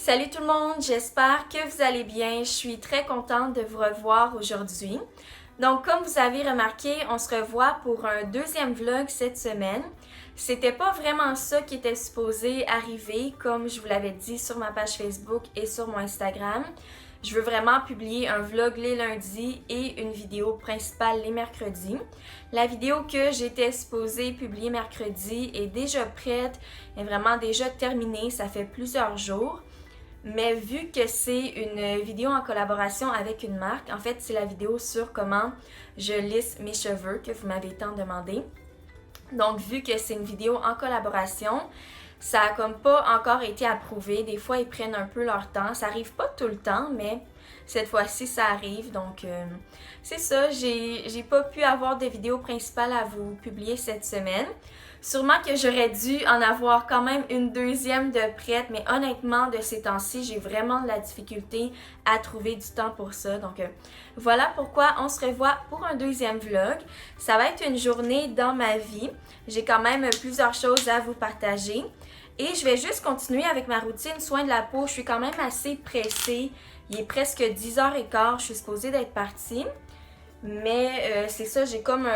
Salut tout le monde, j'espère que vous allez bien. Je suis très contente de vous revoir aujourd'hui. Donc comme vous avez remarqué, on se revoit pour un deuxième vlog cette semaine. C'était pas vraiment ça qui était supposé arriver, comme je vous l'avais dit sur ma page Facebook et sur mon Instagram. Je veux vraiment publier un vlog les lundis et une vidéo principale les mercredis. La vidéo que j'étais supposée publier mercredi est déjà prête, est vraiment déjà terminée, ça fait plusieurs jours. Mais vu que c'est une vidéo en collaboration avec une marque, en fait c'est la vidéo sur comment je lisse mes cheveux que vous m'avez tant demandé. Donc vu que c'est une vidéo en collaboration, ça a comme pas encore été approuvé. Des fois ils prennent un peu leur temps, ça arrive pas tout le temps, mais cette fois-ci ça arrive. Donc c'est ça, j'ai pas pu avoir de vidéo principale à vous publier cette semaine. Sûrement que j'aurais dû en avoir quand même une deuxième de prête, mais honnêtement, de ces temps-ci, j'ai vraiment de la difficulté à trouver du temps pour ça. Donc voilà pourquoi on se revoit pour un deuxième vlog. Ça va être une journée dans ma vie. J'ai quand même plusieurs choses à vous partager. Et je vais juste continuer avec ma routine soin de la peau. Je suis quand même assez pressée. Il est presque 10h15, je suis supposée d'être partie. Mais c'est ça, j'ai comme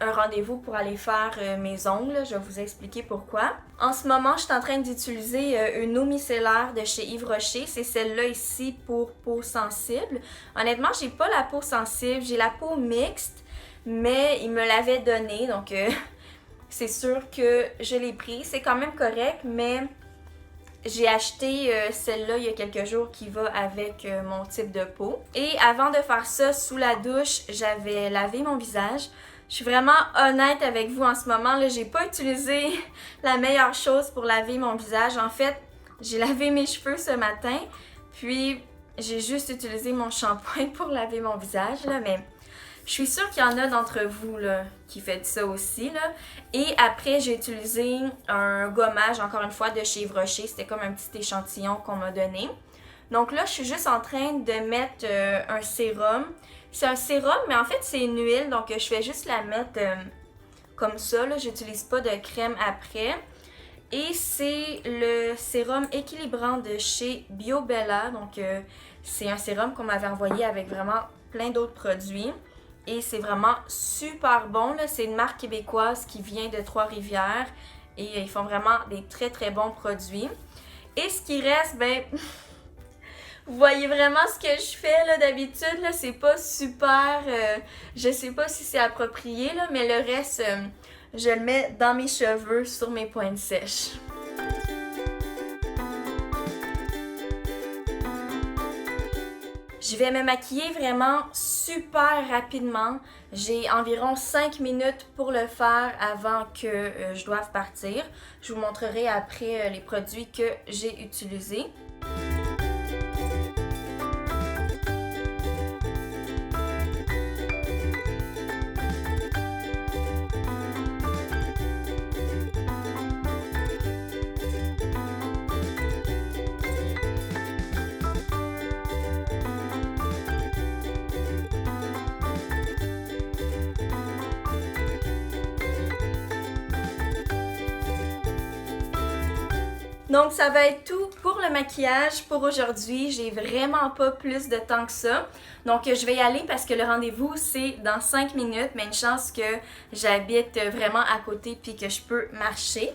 un rendez-vous pour aller faire mes ongles. Je vais vous expliquer pourquoi. En ce moment, je suis en train d'utiliser une eau micellaire de chez Yves Rocher. C'est celle-là ici pour peau sensible. Honnêtement, j'ai pas la peau sensible, j'ai la peau mixte, mais il me l'avait donnée, donc c'est sûr que je l'ai pris. C'est quand même correct, mais j'ai acheté celle-là il y a quelques jours qui va avec mon type de peau. Et avant de faire ça, sous la douche, j'avais lavé mon visage. Je suis vraiment honnête avec vous en ce moment, là, j'ai pas utilisé la meilleure chose pour laver mon visage. En fait, j'ai lavé mes cheveux ce matin, puis j'ai juste utilisé mon shampoing pour laver mon visage, là, mais je suis sûre qu'il y en a d'entre vous là, qui faites ça aussi. Là. Et après, j'ai utilisé un gommage, encore une fois, de chez Yves Rocher. C'était comme un petit échantillon qu'on m'a donné. Donc là, je suis juste en train de mettre un sérum. C'est un sérum, mais en fait, c'est une huile. Donc, je fais juste la mettre comme ça. Je n'utilise pas de crème après. Et c'est le sérum équilibrant de chez BioBella. Donc, c'est un sérum qu'on m'avait envoyé avec vraiment plein d'autres produits. Et c'est vraiment super bon. C'est une marque québécoise qui vient de Trois-Rivières. Et ils font vraiment des très très bons produits. Et ce qui reste, ben... Vous voyez vraiment ce que je fais là d'habitude, là, c'est pas super, je sais pas si c'est approprié là, mais le reste, je le mets dans mes cheveux, sur mes pointes sèches. Je vais me maquiller vraiment super rapidement. J'ai environ 5 minutes pour le faire avant que je doive partir. Je vous montrerai après les produits que j'ai utilisés. Donc ça va être tout pour le maquillage pour aujourd'hui. J'ai vraiment pas plus de temps que ça. Donc je vais y aller parce que le rendez-vous c'est dans 5 minutes, mais une chance que j'habite vraiment à côté puis que je peux marcher.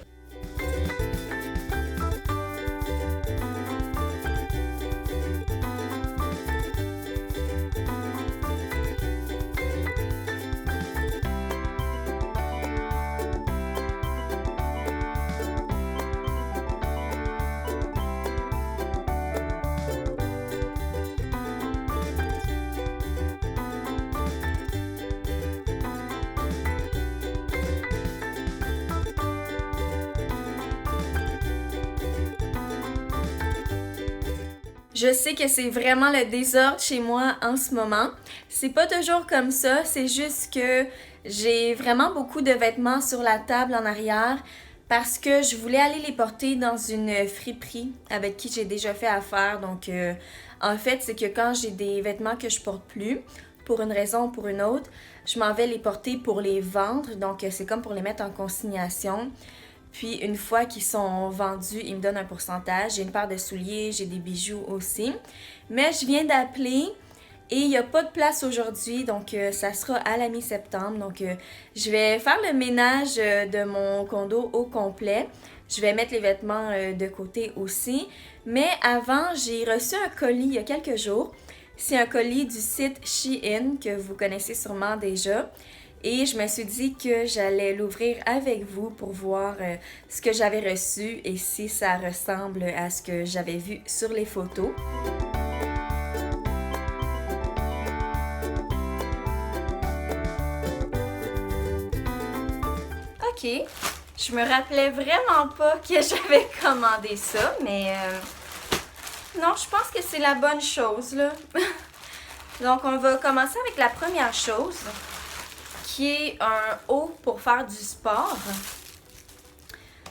Je sais que c'est vraiment le désordre chez moi en ce moment. C'est pas toujours comme ça, c'est juste que j'ai vraiment beaucoup de vêtements sur la table en arrière parce que je voulais aller les porter dans une friperie avec qui j'ai déjà fait affaire. Donc en fait, c'est que quand j'ai des vêtements que je porte plus, pour une raison ou pour une autre, je m'en vais les porter pour les vendre. Donc c'est comme pour les mettre en consignation. Puis une fois qu'ils sont vendus, ils me donnent un pourcentage. J'ai une paire de souliers, j'ai des bijoux aussi. Mais je viens d'appeler et il n'y a pas de place aujourd'hui, donc ça sera à la mi-septembre. Donc je vais faire le ménage de mon condo au complet. Je vais mettre les vêtements de côté aussi. Mais avant, j'ai reçu un colis il y a quelques jours. C'est un colis du site Shein que vous connaissez sûrement déjà. Et je me suis dit que j'allais l'ouvrir avec vous pour voir ce que j'avais reçu et si ça ressemble à ce que j'avais vu sur les photos. Ok, je me rappelais vraiment pas que j'avais commandé ça, mais non, je pense que c'est la bonne chose là. Donc on va commencer avec la première chose, qui est un haut pour faire du sport.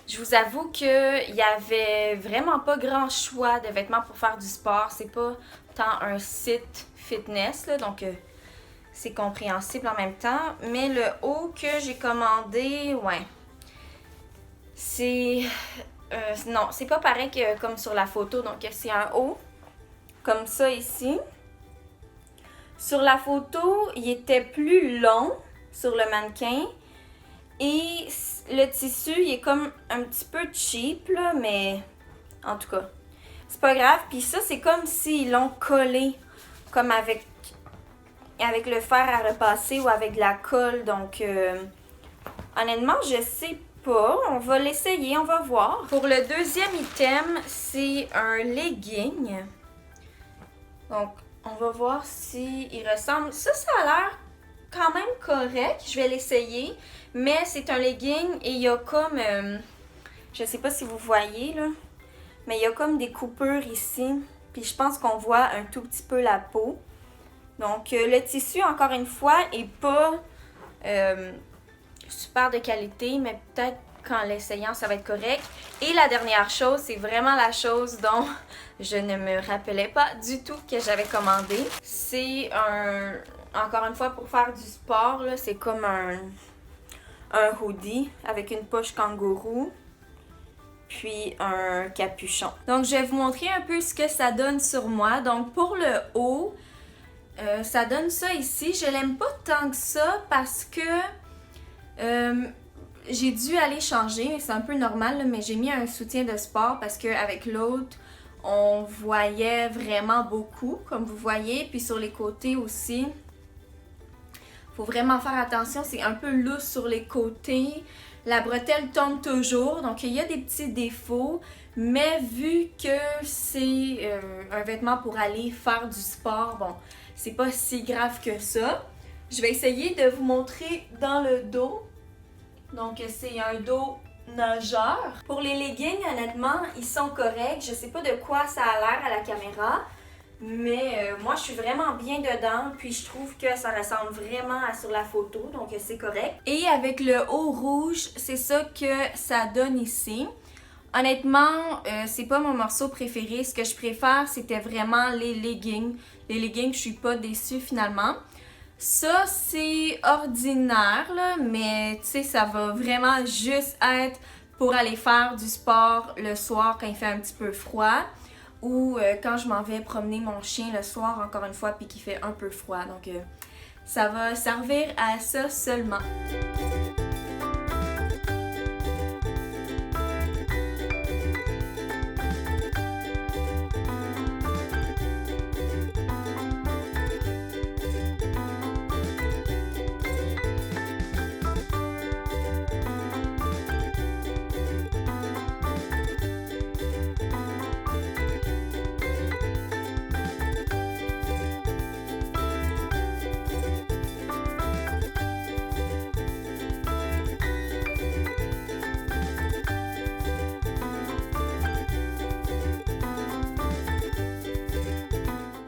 Je vous avoue qu'il n'y avait vraiment pas grand choix de vêtements pour faire du sport. C'est pas tant un site fitness, là, donc c'est compréhensible en même temps. Mais le haut que j'ai commandé, ouais, c'est... non, c'est pas pareil que comme sur la photo. Donc c'est un haut comme ça ici. Sur la photo, il était plus long sur le mannequin et le tissu il est comme un petit peu cheap là, mais en tout cas c'est pas grave. Puis ça c'est comme s'ils l'ont collé comme avec le fer à repasser ou avec de la colle, donc honnêtement je sais pas, on va l'essayer, on va voir. Pour le deuxième item, c'est un legging, donc on va voir s'il ressemble. Ça a l'air quand même correct, je vais l'essayer, mais c'est un legging et il y a comme, je sais pas si vous voyez là, mais il y a comme des coupures ici, puis je pense qu'on voit un tout petit peu la peau. Donc le tissu encore une fois est pas super de qualité, mais peut-être qu'en l'essayant ça va être correct. Et la dernière chose, c'est vraiment la chose dont je ne me rappelais pas du tout que j'avais commandé. C'est encore une fois, pour faire du sport, là, c'est comme un hoodie avec une poche kangourou, puis un capuchon. Donc, je vais vous montrer un peu ce que ça donne sur moi. Donc, pour le haut, ça donne ça ici. Je l'aime pas tant que ça parce que j'ai dû aller changer. C'est un peu normal, là, mais j'ai mis un soutien de sport parce qu'avec l'autre, on voyait vraiment beaucoup, comme vous voyez. Puis sur les côtés aussi, faut vraiment faire attention, c'est un peu lousse sur les côtés. La bretelle tombe toujours, donc il y a des petits défauts. Mais vu que c'est un vêtement pour aller faire du sport, bon, c'est pas si grave que ça. Je vais essayer de vous montrer dans le dos. Donc c'est un dos nageur. Pour les leggings, honnêtement, ils sont corrects. Je sais pas de quoi ça a l'air à la caméra. Mais moi, je suis vraiment bien dedans, puis je trouve que ça ressemble vraiment à sur la photo, donc c'est correct. Et avec le haut rouge, c'est ça que ça donne ici. Honnêtement, c'est pas mon morceau préféré. Ce que je préfère, c'était vraiment les leggings. Les leggings, je suis pas déçue finalement. Ça, c'est ordinaire, là, mais tu sais, ça va vraiment juste être pour aller faire du sport le soir quand il fait un petit peu froid. Ou quand je m'en vais promener mon chien le soir, encore une fois, puis qu'il fait un peu froid. Donc, ça va servir à ça seulement.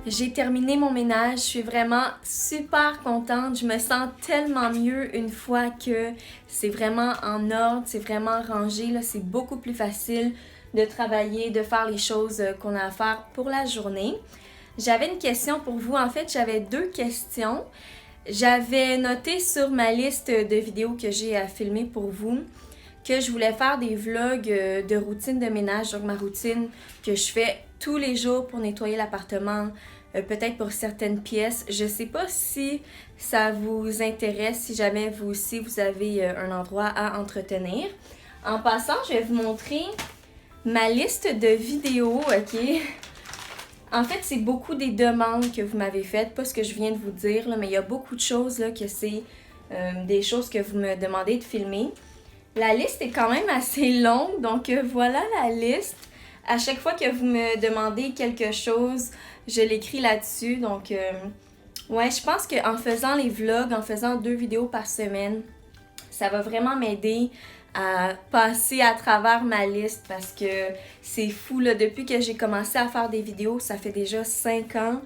J'ai terminé mon ménage, je suis vraiment super contente, je me sens tellement mieux une fois que c'est vraiment en ordre, c'est vraiment rangé, là, c'est beaucoup plus facile de travailler, de faire les choses qu'on a à faire pour la journée. J'avais une question pour vous, en fait j'avais deux questions. J'avais noté sur ma liste de vidéos que j'ai à filmer pour vous que je voulais faire des vlogs de routine de ménage, donc ma routine que je fais tous les jours pour nettoyer l'appartement, peut-être pour certaines pièces. Je sais pas si ça vous intéresse, si jamais vous aussi vous avez un endroit à entretenir. En passant, je vais vous montrer ma liste de vidéos, ok? En fait, c'est beaucoup des demandes que vous m'avez faites, pas ce que je viens de vous dire, là, mais il y a beaucoup de choses là, que c'est des choses que vous me demandez de filmer. La liste est quand même assez longue, donc voilà la liste. À chaque fois que vous me demandez quelque chose, je l'écris là-dessus. Donc, ouais, je pense qu'en faisant les vlogs, en faisant 2 vidéos par semaine, ça va vraiment m'aider à passer à travers ma liste parce que c'est fou, là. Depuis que j'ai commencé à faire des vidéos, ça fait déjà 5 ans.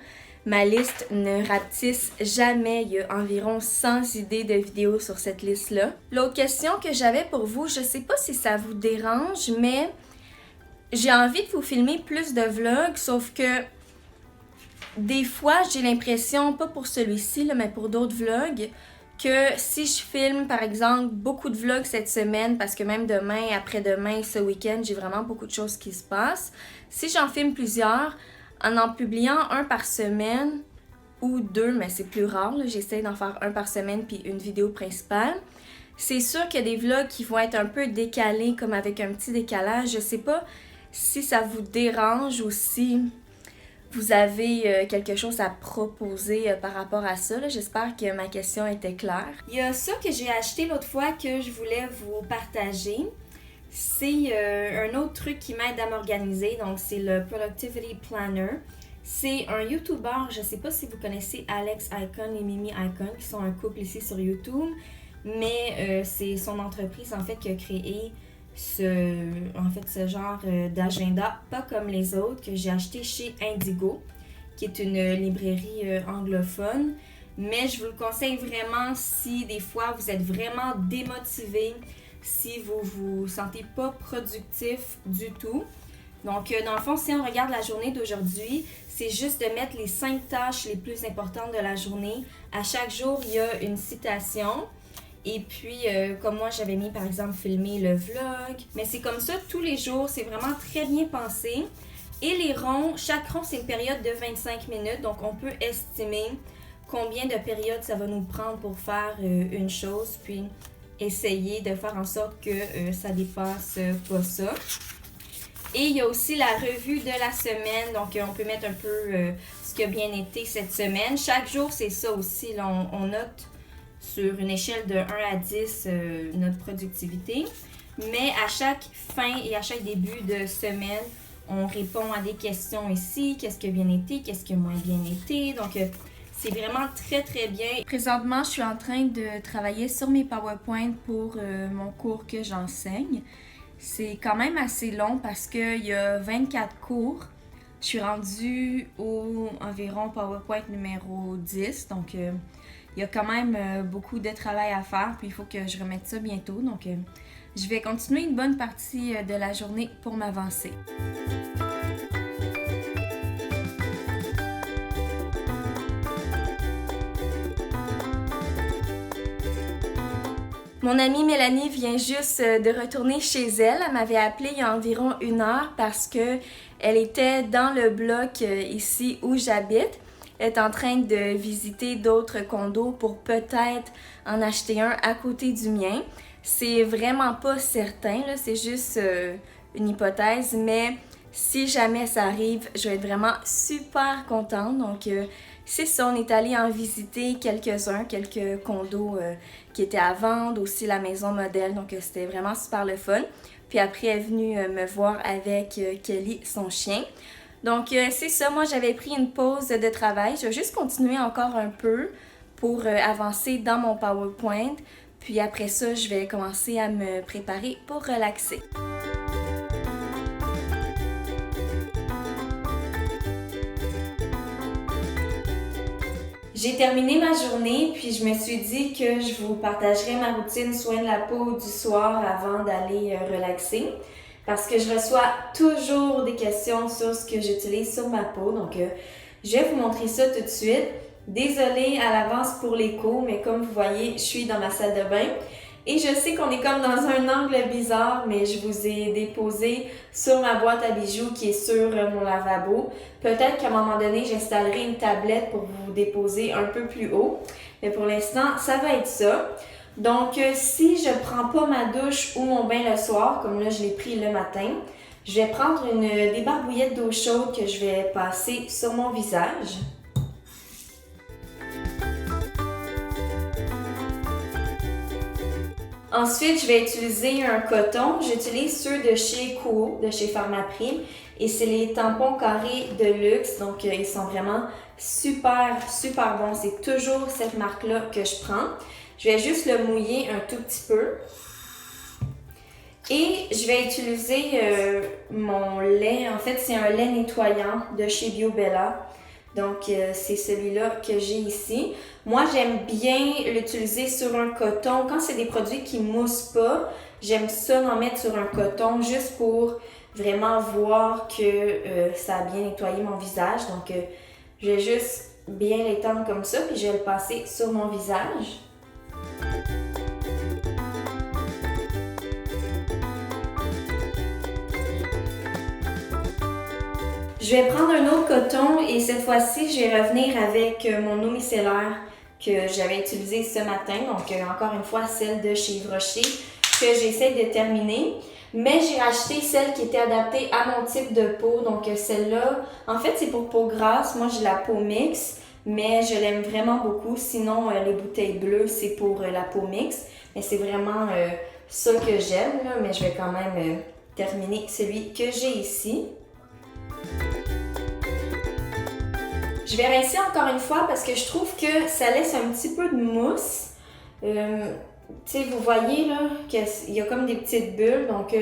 Ma liste ne rapetisse jamais. Il y a environ 100 idées de vidéos sur cette liste-là. L'autre question que j'avais pour vous, je sais pas si ça vous dérange, mais j'ai envie de vous filmer plus de vlogs, sauf que des fois, j'ai l'impression, pas pour celui-ci, là, mais pour d'autres vlogs, que si je filme, par exemple, beaucoup de vlogs cette semaine, parce que même demain, après-demain, ce week-end, j'ai vraiment beaucoup de choses qui se passent. Si j'en filme plusieurs, en publiant un par semaine, ou 2, mais c'est plus rare, j'essaie d'en faire un par semaine puis une vidéo principale, c'est sûr qu'il y a des vlogs qui vont être un peu décalés, comme avec un petit décalage. Je sais pas si ça vous dérange ou si vous avez quelque chose à proposer par rapport à ça. J'espère que ma question était claire. Il y a ça que j'ai acheté l'autre fois que je voulais vous partager. C'est un autre truc qui m'aide à m'organiser. Donc, c'est le Productivity Planner. C'est un YouTuber, je sais pas si vous connaissez Alex Icon et Mimi Icon, qui sont un couple ici sur YouTube. Mais c'est son entreprise, en fait, qui a créé ce genre d'agenda, pas comme les autres que j'ai acheté chez Indigo, qui est une librairie anglophone. Mais je vous le conseille vraiment si des fois vous êtes vraiment démotivé, si vous vous sentez pas productif du tout. Donc, dans le fond, si on regarde la journée d'aujourd'hui, c'est juste de mettre les 5 tâches les plus importantes de la journée. À chaque jour, il y a une citation. Et puis, comme moi, j'avais mis, par exemple, filmer le vlog. Mais c'est comme ça tous les jours. C'est vraiment très bien pensé. Et les ronds, chaque rond, c'est une période de 25 minutes. Donc, on peut estimer combien de périodes ça va nous prendre pour faire une chose. Puis, essayer de faire en sorte que ça dépasse pas ça. Et il y a aussi la revue de la semaine. Donc, on peut mettre un peu ce qui a bien été cette semaine. Chaque jour, c'est ça aussi. Là, on note sur une échelle de 1 à 10 notre productivité. Mais à chaque fin et à chaque début de semaine, on répond à des questions ici. Qu'est-ce qui a bien été? Qu'est-ce qui a moins bien été? Donc, c'est vraiment très, très bien. Présentement, je suis en train de travailler sur mes PowerPoint pour mon cours que j'enseigne. C'est quand même assez long parce qu'il y a 24 cours. Je suis rendue au environ PowerPoint numéro 10. Donc, il y a quand même beaucoup de travail à faire. Puis, il faut que je remette ça bientôt. Donc, je vais continuer une bonne partie de la journée pour m'avancer. Mon amie Mélanie vient juste de retourner chez elle. Elle m'avait appelé il y a environ 1 heure parce que elle était dans le bloc ici où j'habite. Elle est en train de visiter d'autres condos pour peut-être en acheter un à côté du mien. C'est vraiment pas certain, là, c'est juste une hypothèse, mais si jamais ça arrive, je vais être vraiment super contente. Donc, c'est ça, on est allé en visiter quelques condos qui étaient à vendre, aussi la maison modèle, donc c'était vraiment super le fun. Puis après, elle est venue me voir avec Kelly, son chien. Donc, c'est ça, moi j'avais pris une pause de travail. Je vais juste continuer encore un peu pour avancer dans mon PowerPoint. Puis après ça, je vais commencer à me préparer pour relaxer. J'ai terminé ma journée, puis je me suis dit que je vous partagerais ma routine soin de la peau du soir avant d'aller relaxer. Parce que je reçois toujours des questions sur ce que j'utilise sur ma peau. Donc, je vais vous montrer ça tout de suite. Désolée à l'avance pour l'écho, mais comme vous voyez, je suis dans ma salle de bain. Et je sais qu'on est comme dans un angle bizarre, mais je vous ai déposé sur ma boîte à bijoux qui est sur mon lavabo. Peut-être qu'à un moment donné, j'installerai une tablette pour vous déposer un peu plus haut. Mais pour l'instant, ça va être ça. Donc, si je prends pas ma douche ou mon bain le soir, comme là je l'ai pris le matin, je vais prendre des barbouillettes d'eau chaude que je vais passer sur mon visage. Ensuite, je vais utiliser un coton. J'utilise ceux de chez Kuo, de chez Pharmaprix. Et c'est les tampons carrés de luxe. Donc, ils sont vraiment super bons. C'est toujours cette marque-là que je prends. Je vais juste le mouiller un tout petit peu. Et je vais utiliser mon lait. En fait, c'est un lait nettoyant de chez BioBella. Donc, c'est celui-là que j'ai ici. Moi, j'aime bien l'utiliser sur un coton. Quand c'est des produits qui ne moussent pas, j'aime ça en mettre sur un coton juste pour vraiment voir que ça a bien nettoyé mon visage. Donc, je vais juste bien l'étendre comme ça, puis je vais le passer sur mon visage. Je vais prendre un autre coton et cette fois-ci, je vais revenir avec mon eau micellaire que j'avais utilisée ce matin. Donc, encore une fois, celle de chez Yves Rocher que j'essaie de terminer. Mais j'ai racheté celle qui était adaptée à mon type de peau. Donc, celle-là, en fait, c'est pour peau grasse. Moi, j'ai la peau mixte, mais je l'aime vraiment beaucoup. Sinon, les bouteilles bleues, c'est pour la peau mixte. Mais c'est vraiment ça que j'aime, là. Mais je vais quand même terminer celui que j'ai ici. Je vais rincer encore une fois parce que je trouve que ça laisse un petit peu de mousse. Tu sais, vous voyez là qu'il y a comme des petites bulles. Donc,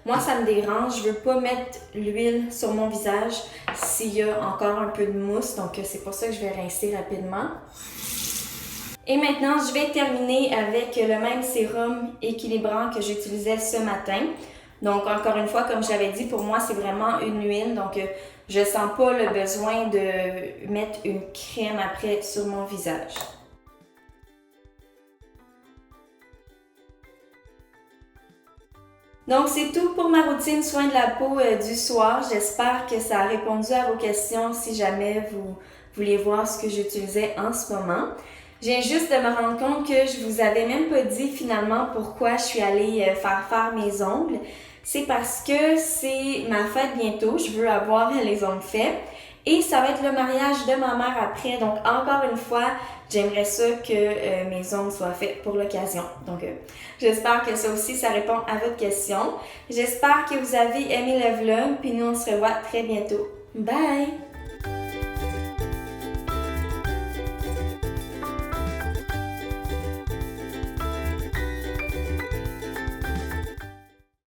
moi, ça me dérange. Je veux pas mettre l'huile sur mon visage s'il y a encore un peu de mousse. Donc, c'est pour ça que je vais rincer rapidement. Et maintenant, je vais terminer avec le même sérum équilibrant que j'utilisais ce matin. Donc, encore une fois, comme je l'avais dit, pour moi, c'est vraiment une huile. Donc, je sens pas le besoin de mettre une crème après sur mon visage. Donc, c'est tout pour ma routine soin de la peau du soir. J'espère que ça a répondu à vos questions si jamais vous voulez voir ce que j'utilisais en ce moment. Je viens juste de me rendre compte que je vous avais même pas dit finalement pourquoi je suis allée faire mes ongles. C'est parce que c'est ma fête bientôt, je veux avoir les ongles faits et ça va être le mariage de ma mère après. Donc encore une fois, j'aimerais ça que mes ongles soient faits pour l'occasion. Donc j'espère que ça aussi, ça répond à votre question. J'espère que vous avez aimé le vlog, puis nous on se revoit très bientôt. Bye!